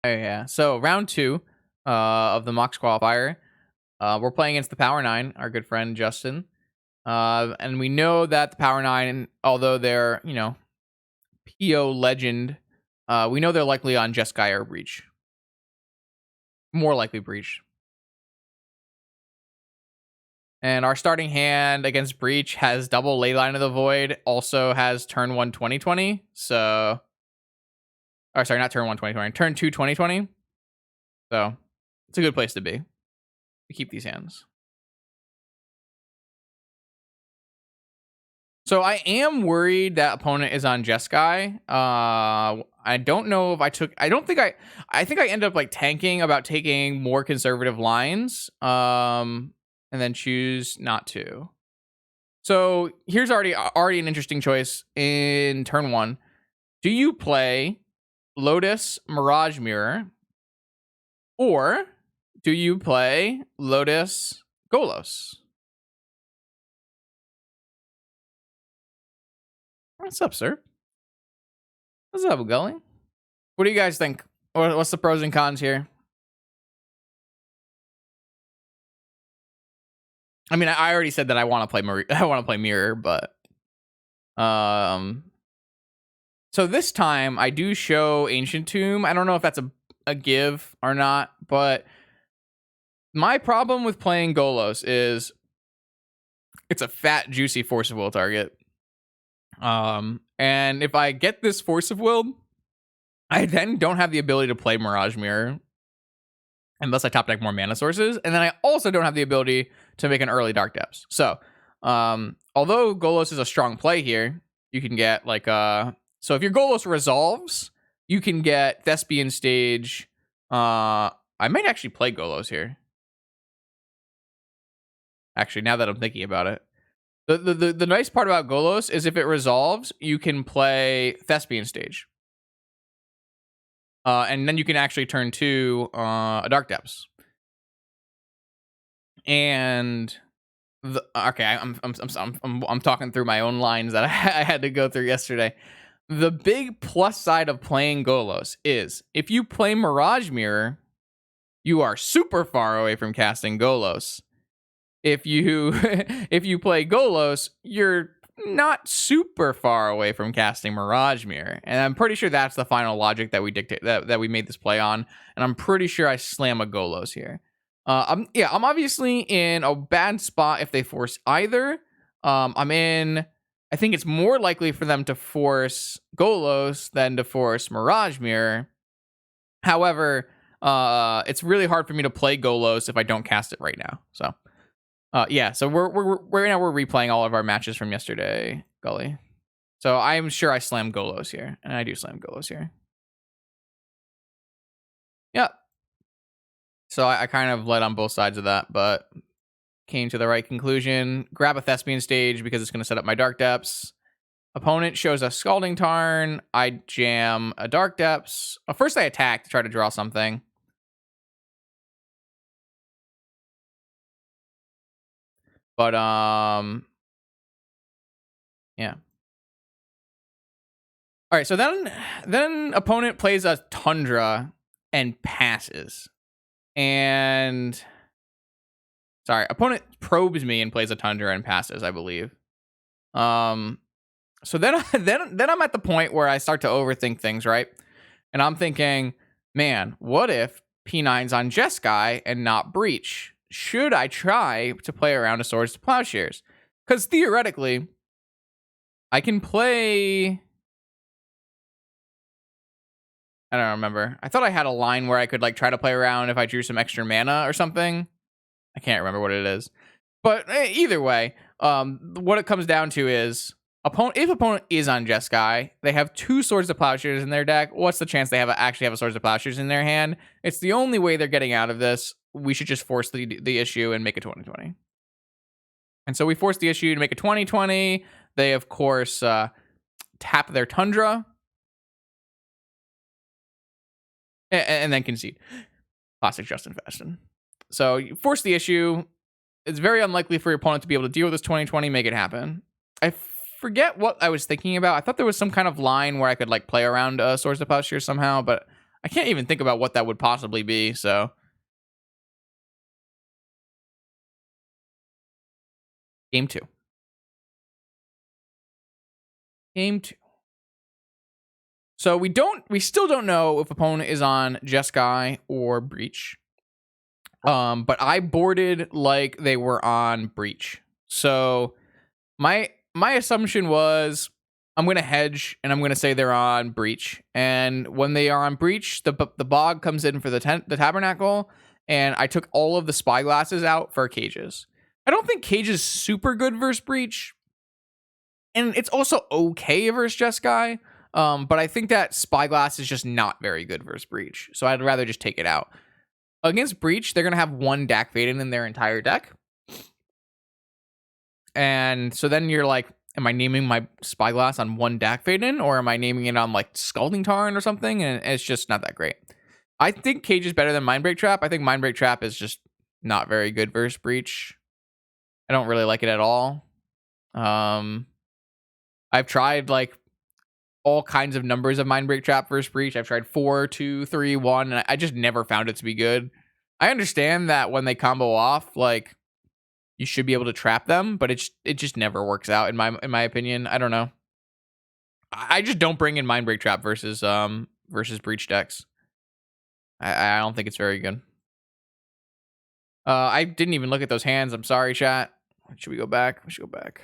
Oh, yeah. So round 2 of the Mox Qualifier, we're playing against the Power 9, our good friend Justin. And we know that the Power 9, although they're, PO legend, we know they're likely on Jeskai or Breach. More likely Breach. And our starting hand against Breach has double Leyline of the Void, also has turn 1 2020. So, or sorry, not turn 1 2020, turn 2 2020. So, it's a good place to be to keep these hands. So I am worried that opponent is on Jeskai. I don't know if I took. I don't think I think I ended up like tanking about taking more conservative lines. And then choose not to. So here's already an interesting choice in turn 1. Do you play Lotus Mirage Mirror, or do you play Lotus Golos? What's up, sir? What's up, Gully? What do you guys think? What's the pros and cons here? I mean, I already said that I want to play I want to play Mirror, but so this time I do show Ancient Tomb. I don't know if that's a give or not, but my problem with playing Golos is it's a fat, juicy Force of Will target. And if I get this Force of Will, I then don't have the ability to play Mirage Mirror unless I top deck more mana sources, and then I also don't have the ability to make an early Dark Depths. So, although Golos is a strong play here, you can get like so if your Golos resolves, you can get Thespian Stage. I might actually play Golos here. Actually, now that I'm thinking about it, the nice part about Golos is if it resolves, you can play Thespian Stage. And then you can actually turn to a Dark Depths. And okay, I'm talking through my own lines that I had to go through yesterday. The big plus side of playing Golos is if you play Mirage Mirror, you are super far away from casting Golos. If you if you play Golos, you're not super far away from casting Mirage Mirror. And I'm pretty sure that's the final logic that we dictate that we made this play on. And I'm pretty sure I slam a Golos here. I'm obviously in a bad spot if they force either. I think it's more likely for them to force Golos than to force Mirage Mirror. However, it's really hard for me to play Golos if I don't cast it right now. So so we're right now we're replaying all of our matches from yesterday, Gully. So I'm sure I slam Golos here, and I do slam Golos here. Yep. So I kind of led on both sides of that, but came to the right conclusion. Grab a Thespian Stage because it's going to set up my Dark Depths. Opponent shows a Scalding Tarn. I jam a Dark Depths. First I attack to try to draw something. But yeah. All right, so then opponent plays a Tundra and passes. And sorry, opponent probes me and plays a Tundra and passes, I believe. So then I'm at the point where I start to overthink things, right? And I'm thinking, man, what if P9's on Jeskai and not Breach? Should I try to play around a Swords to Plowshares? Because theoretically, I can play. I don't remember. I thought I had a line where I could like try to play around if I drew some extra mana or something. I can't remember what it is. But either way, what it comes down to is if opponent is on Jeskai, they have 2 Swords to Plowshares in their deck. What's the chance they actually have a Swords to Plowshares in their hand? It's the only way they're getting out of this. We should just force the issue and make a 2020. And so we force the issue to make a 2020. They, of course, tap their Tundra. And then concede. Classic Justin Faston. So you force the issue. It's very unlikely for your opponent to be able to deal with this 2020, make it happen. I forget what I was thinking about. I thought there was some kind of line where I could like play around Swords to Plowshares somehow, but I can't even think about what that would possibly be. So game two. Game two. So we still don't know if opponent is on Jeskai or Breach. But I boarded like they were on Breach. So my assumption was I'm gonna hedge and I'm gonna say they're on Breach. And when they are on Breach, the bog comes in for the Tabernacle, and I took all of the spyglasses out for cages. I don't think Cage is super good versus Breach, and it's also okay versus Jeskai. But I think that Spyglass is just not very good versus Breach, so I'd rather just take it out. Against Breach, they're gonna have one Dak Vaden in their entire deck, and so then you're like, am I naming my Spyglass on one Dak Vaden, or am I naming it on like Scalding Tarn or something? And it's just not that great. I think Cage is better than Mindbreak Trap. I think Mindbreak Trap is just not very good versus Breach. I don't really like it at all. I've tried like all kinds of numbers of Mindbreak Trap versus Breach. I've tried 4, 2, 3, 1, and I just never found it to be good. I understand that when they combo off, like you should be able to trap them, but it just never works out in my opinion. I don't know. I just don't bring in Mindbreak Trap versus Breach decks. I don't think it's very good. I didn't even look at those hands. I'm sorry, chat. Should we go back? We should go back.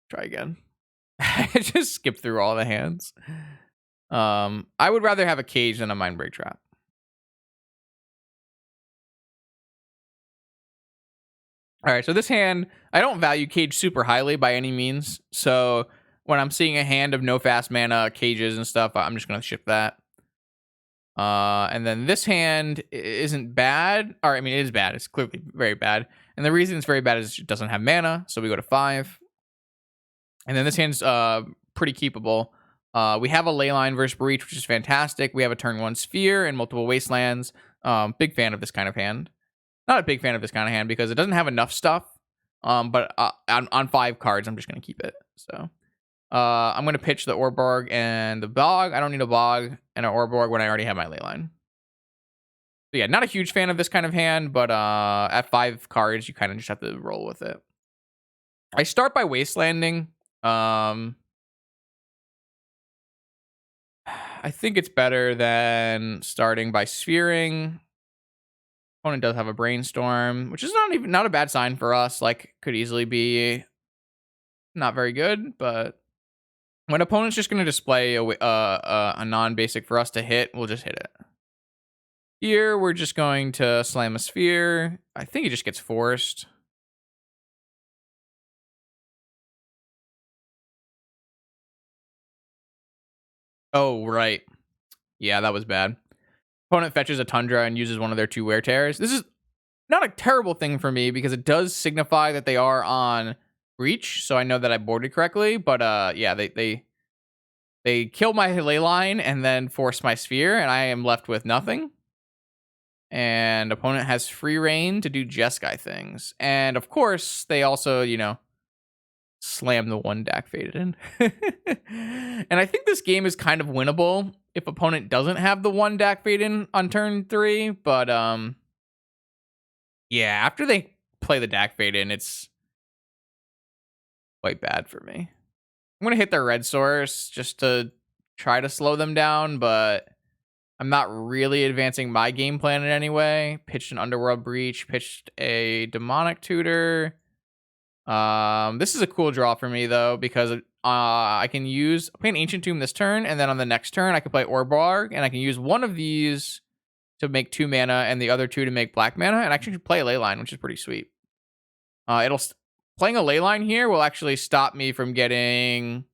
Try again. I just skipped through all the hands. I would rather have a Cage than a Mindbreak Trap. All right, so this hand, I don't value Cage super highly by any means. So when I'm seeing a hand of no fast mana, cages and stuff, I'm just going to ship that. And then this hand isn't bad. Or, I mean, it is bad. It's clearly very bad. And the reason it's very bad is it doesn't have mana. So we go to 5. And then this hand's pretty keepable. We have a Leyline versus Breach, which is fantastic. We have a turn 1 Sphere and multiple Wastelands. Big fan of this kind of hand. Not a big fan of this kind of hand because it doesn't have enough stuff. But on 5 cards, I'm just going to keep it. So I'm going to pitch the Orborg and the Bog. I don't need a Bog and an Orborg when I already have my Leyline. So yeah, not a huge fan of this kind of hand, but at 5 cards, you kind of just have to roll with it. I start by Wastelanding. I think it's better than starting by Sphering. Opponent does have a Brainstorm, which is not a bad sign for us. Like, could easily be not very good, but when opponent's just going to display a non-basic for us to hit, we'll just hit it. Here, we're just going to slam a Sphere. I think it just gets forced. Oh, right. Yeah, that was bad. Opponent fetches a Tundra and uses one of their 2 Wear Tears. This is not a terrible thing for me because it does signify that they are on Breach, so I know that I boarded correctly. But yeah, they kill my Leyline and then force my Sphere, and I am left with nothing. And opponent has free reign to do Jeskai things. And of course, they also, slam the 1 Dak Vaden. And I think this game is kind of winnable if opponent doesn't have the 1 Dak Vaden on turn 3. But yeah, after they play the Dak Vaden, it's quite bad for me. I'm going to hit their red source just to try to slow them down, but I'm not really advancing my game plan in any way. Pitched an Underworld Breach, pitched a Demonic Tutor. This is a cool draw for me, though, because I can play an Ancient Tomb this turn, and then on the next turn, I can play Orbarg, and I can use one of these to make 2 mana, and the other 2 to make black mana, and I actually play a Leyline, which is pretty sweet. Playing a Leyline here will actually stop me from getting...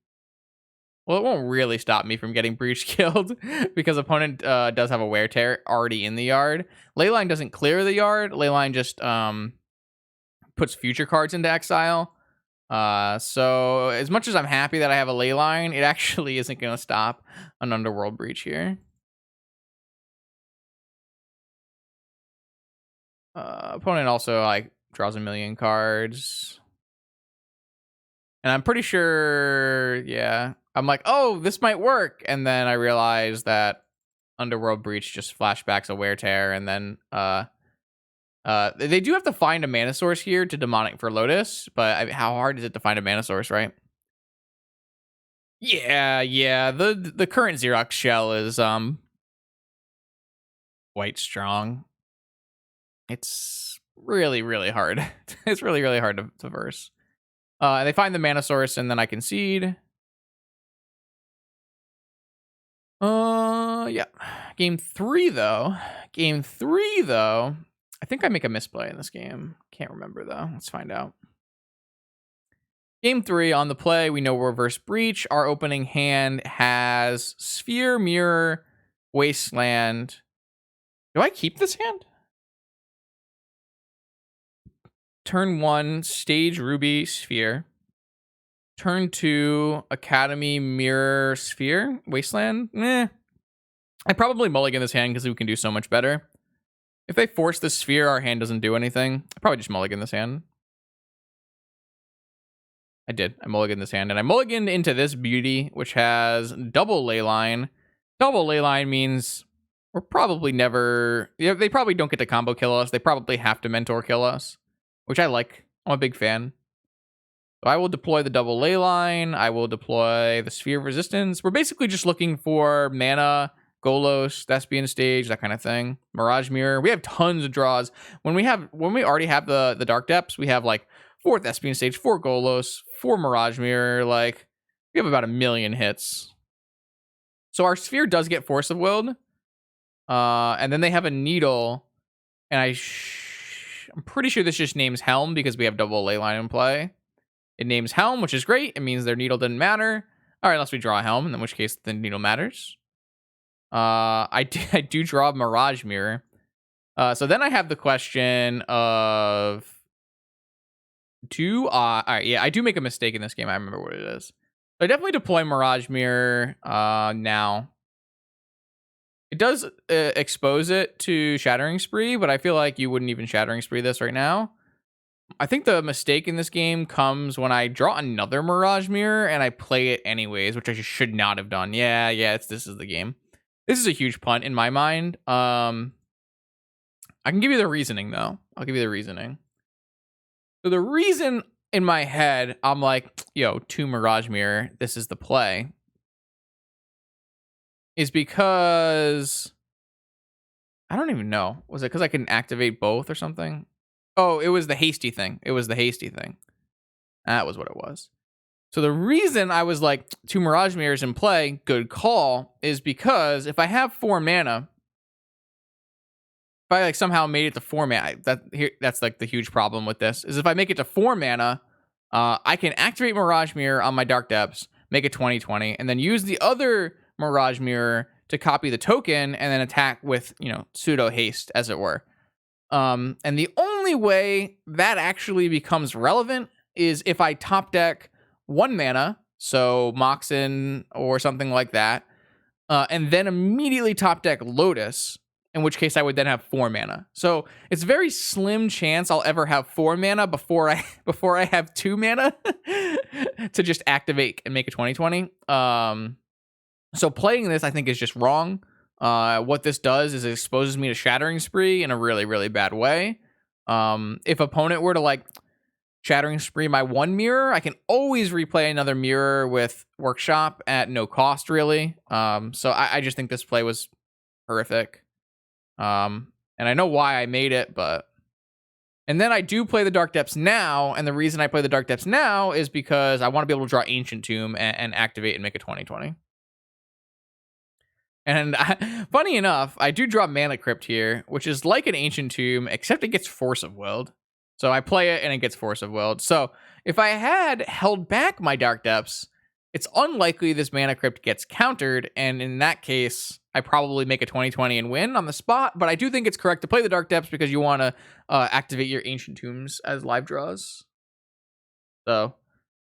Well, it won't really stop me from getting Breach killed because opponent does have a Wear Tear already in the yard. Leyline doesn't clear the yard. Leyline just puts future cards into exile. So as much as I'm happy that I have a Leyline, it actually isn't going to stop an Underworld Breach here. Opponent also like draws a million cards. And I'm pretty sure, yeah. I'm like, oh, this might work. And then I realize that Underworld Breach just flashbacks a Wear Tear, and then they do have to find a mana source here to Demonic for Lotus, but how hard is it to find a mana source, right? Yeah. The current Xerox shell is quite strong. It's really hard. It's really hard to verse. They find the mana source, and then I concede. Yeah. Game three, though. I think I make a misplay in this game. Can't remember, though. Let's find out. Game three, on the play, we know Reverse Breach. Our opening hand has Sphere, Mirror, Wasteland. Do I keep this hand? Turn 1, Stage, Ruby, Sphere. Turn 2, Academy, Mirror, Sphere, Wasteland. I probably mulligan this hand because we can do so much better. If they force the Sphere, our hand doesn't do anything. I probably just mulligan this hand. I did. I mulliganed this hand, and I mulliganed into this beauty, which has double Leyline. Double Leyline means we're probably never... they probably don't get to combo kill us. They probably have to mentor kill us, which I like. I'm a big fan. So I will deploy the double Leyline. I will deploy the Sphere of Resistance. We're basically just looking for mana, Golos, Thespian Stage, that kind of thing. Mirage Mirror. We have tons of draws. When we already have the Dark Depths, we have like 4 Thespian Stage, 4 Golos, 4 Mirage Mirror. Like, we have about 1 million hits. So our Sphere does get Force of Willed. And then they have a Needle. And I'm pretty sure this just names Helm because we have double Leyline in play. It names Helm, which is great. It means their Needle didn't matter. All right, unless we draw a Helm, in which case the Needle matters. I do draw Mirage Mirror. So then I have the question of... all right, yeah, I do make a mistake in this game. I remember what it is. So I definitely deploy Mirage Mirror now. It does expose it to Shattering Spree, but I feel like you wouldn't even Shattering Spree this right now. I think the mistake in this game comes when I draw another Mirage Mirror and I play it anyways, which I should not have done. Yeah, this is the game. This is a huge punt in my mind. I can give you the reasoning, though. I'll give you the reasoning. So the reason in my head, I'm like, 2 Mirage Mirror, this is the play, is because... I don't even know. Was it because I can activate both or something? Oh, it was the hasty thing. That was what it was. So the reason I was like 2 Mirage Mirrors in play, good call, is because if I have 4 mana, if I like somehow made it to 4 mana, that's like the huge problem with this, is if I make it to 4 mana, I can activate Mirage Mirror on my Dark Depths, make it 20/20, and then use the other Mirage Mirror to copy the token and then attack with, pseudo haste, as it were. And the only way that actually becomes relevant is if I top deck 1 mana, so Moxen or something like that, and then immediately top deck Lotus, in which case I would then have 4 mana. So it's very slim chance I'll ever have 4 mana before I have 2 mana to just activate and make a 20/20. So playing this, I think, is just wrong. What this does is it exposes me to Shattering Spree in a really bad way. If opponent were to like Shattering Spree my 1 mirror, I can always replay another mirror with Workshop at no cost, really. So I just think this play was horrific. And I know why I made it, but... And then I do play the Dark Depths now, and the reason I play the Dark Depths now is because I want to be able to draw Ancient Tomb and activate and make a 20/20. And funny enough, I do draw Mana Crypt here, which is like an Ancient Tomb, except it gets Force of Willed. So I play it and it gets Force of Willed. So if I had held back my Dark Depths, it's unlikely this Mana Crypt gets countered, and in that case, I probably make a 20/20 and win on the spot. But I do think it's correct to play the Dark Depths because you want to activate your Ancient Tombs as live draws. So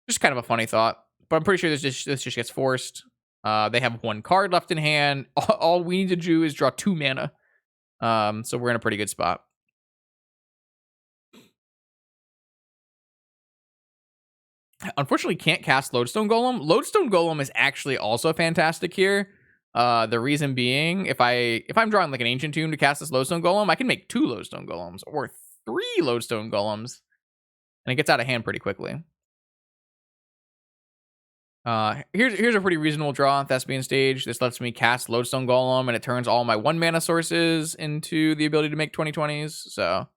just kind of a funny thought. But I'm pretty sure this just gets forced. They have 1 card left in hand. All we need to do is draw 2 mana. So we're in a pretty good spot. Unfortunately, can't cast Lodestone Golem. Lodestone Golem is actually also fantastic here. The reason being, if I'm drawing like an ancient tomb to cast this lodestone golem, I can make 2 lodestone golems or 3 lodestone golems, and it gets out of hand pretty quickly. Here's a pretty reasonable draw on Thespian stage. This lets me cast lodestone golem, and it turns all my 1 mana sources into the ability to make 20/20s. So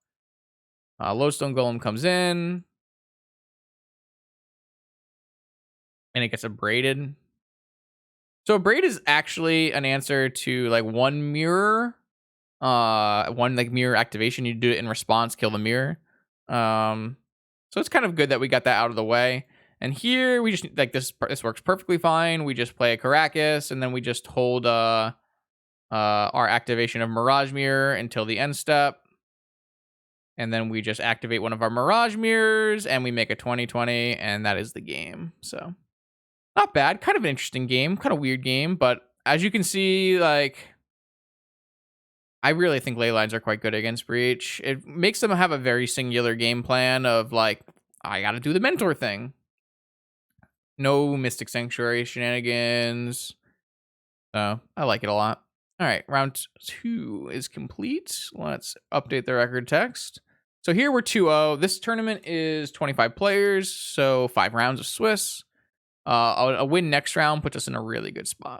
lodestone golem comes in, and it gets abraded. So a braid is actually an answer to like 1 mirror, one like mirror activation. You do it in response, kill the mirror. So it's kind of good that we got that out of the way. And here we just like this works perfectly fine. We just play a Caracas, and then we just hold our activation of Mirage Mirror until the end step. And then we just activate one of our Mirage Mirrors, and we make a 20/20, and that is the game. So not bad. Kind of an interesting game. Kind of weird game. But as you can see, like, I really think ley lines are quite good against Breach. It makes them have a very singular game plan of, like, I gotta do the mentor thing. No Mystic Sanctuary shenanigans. So I like it a lot. All right, round 2 is complete. Let's update the record text. So here we're 2-0. This tournament is 25 players, so 5 rounds of Swiss. A win next round puts us in a really good spot.